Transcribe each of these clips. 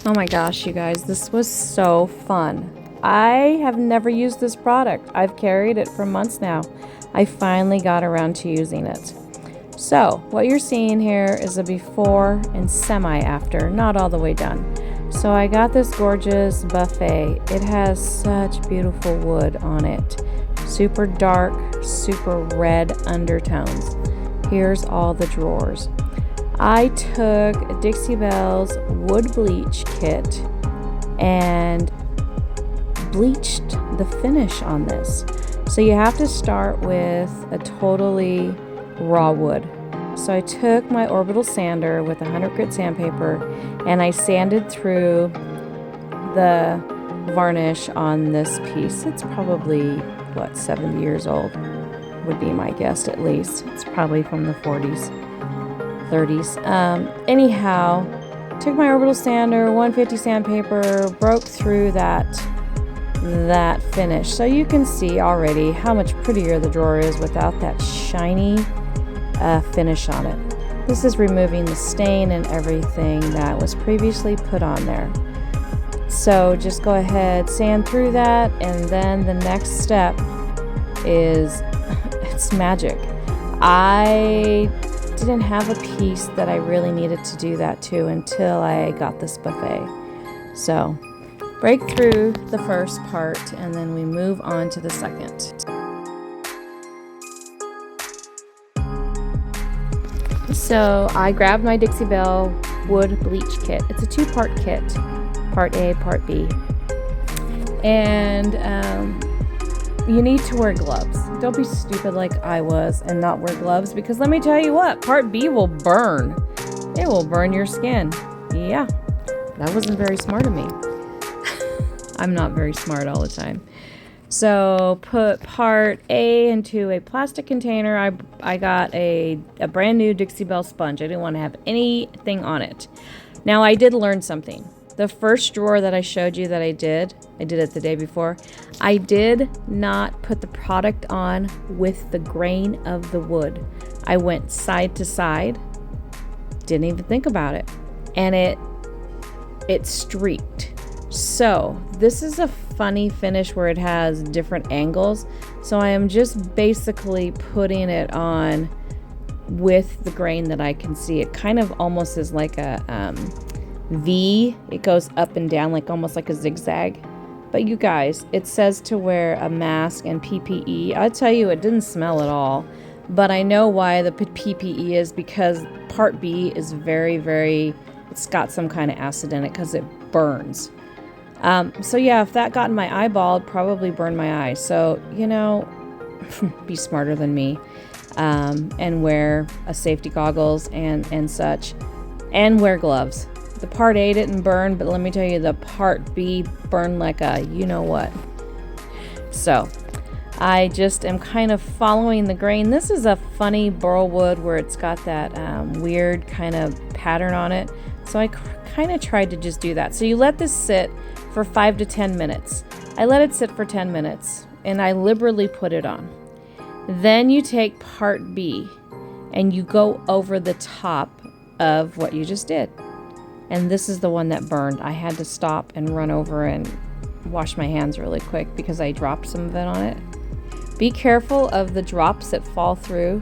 Oh my gosh, you guys, this was so fun. I have never used this product. I've carried it for months now. I finally got around to using it. So, what you're seeing here is a before and semi-after, not all the way done. So I got this gorgeous buffet. It has such beautiful wood on it. Super dark, super red undertones. Here's all the drawers. I took Dixie Belle's wood bleach kit and bleached the finish on this. So you have to start with a totally raw wood. So I took my orbital sander with 100 grit sandpaper and I sanded through the varnish on this piece. It's probably, 70 years old would be my guess at least. It's probably from the 40s. 30s. Anyhow, took my orbital sander, 150 sandpaper, broke through that finish. So you can see already how much prettier the drawer is without that shiny finish on it. This is removing the stain and everything that was previously put on there. So just go ahead, sand through that, and then the next step is it's magic. I didn't have a piece that I really needed to do that to until I got this buffet. So break through the first part and then we move on to the second. So I grabbed my Dixie Belle wood bleach kit. It's a 2-part kit, part A, part B. And you need to wear gloves. Don't be stupid like I was and not wear gloves, because let me tell you what, part B will burn. It will burn your skin. Yeah, that wasn't very smart of me. I'm not very smart all the time. So put part A into a plastic container. I got a brand new Dixie Belle sponge. I didn't want to have anything on it. Now I did learn something. The first drawer that I showed you that I did it the day before. I did not put the product on with the grain of the wood. I went side to side, didn't even think about it, and it streaked. So this is a funny finish where it has different angles. So I am just basically putting it on with the grain that I can see. It kind of almost is like a V. It goes up and down like almost like a zigzag. But you guys, it says to wear a mask and PPE. I'll tell you, it didn't smell at all. But I know why the PPE is, because part B is very, very, it's got some kind of acid in it because it burns. So yeah, if that got in my eyeball, it'd probably burn my eye. So, be smarter than me, and wear a safety goggles and such, and wear gloves. The part A didn't burn, but let me tell you, the part B burned like a you-know-what. So I just am kind of following the grain. This is a funny burl wood where it's got that weird kind of pattern on it. So I kind of tried to just do that. So you let this sit for 5 to 10 minutes. I let it sit for 10 minutes and I liberally put it on. Then you take part B and you go over the top of what you just did. And this is the one that burned. I had to stop and run over and wash my hands really quick because I dropped some of it on it. Be careful of the drops that fall through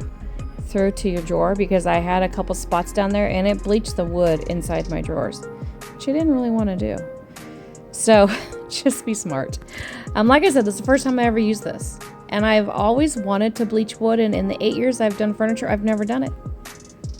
to your drawer, because I had a couple spots down there and it bleached the wood inside my drawers, which I didn't really want to do. So just be smart. Like I said, this is the first time I ever used this. And I've always wanted to bleach wood, and in the 8 years I've done furniture, I've never done it.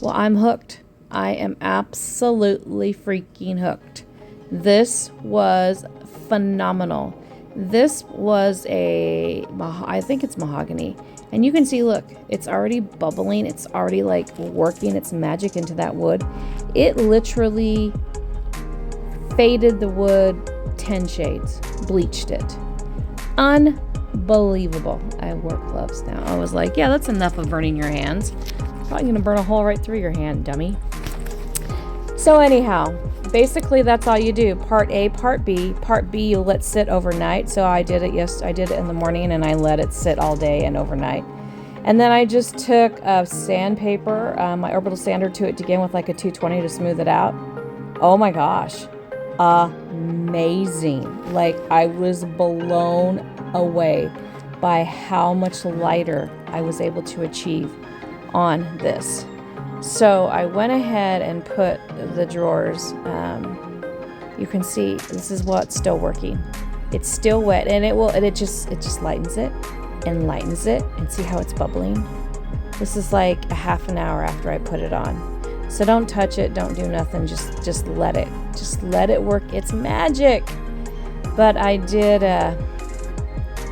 Well, I'm hooked. I am absolutely freaking hooked. This was phenomenal. This was I think it's mahogany. And you can see, look, it's already bubbling. It's already like working its magic into that wood. It literally faded the wood 10 shades, bleached it. Unbelievable. I wore gloves now. I was like, yeah, that's enough of burning your hands. Probably gonna burn a hole right through your hand, dummy. So anyhow, basically that's all you do. Part A, part B. Part B you let sit overnight. So I did it in the morning and I let it sit all day and overnight. And then I just took a sandpaper, my orbital sander, to it again with like a 220 to smooth it out. Oh my gosh. amazing. Like, I was blown away by how much lighter I was able to achieve on this. So I went ahead and put the drawers, you can see this is what's still working. It's still wet, and it just lightens it and lightens it, and see how it's bubbling. This is like a half an hour after I put it on. So don't touch it, don't do nothing, just let it work its magic. But I did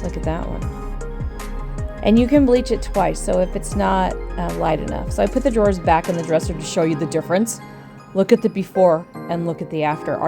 look at that one. And you can bleach it twice, so if it's not light enough. So I put the drawers back in the dresser to show you the difference. Look at the before and look at the after.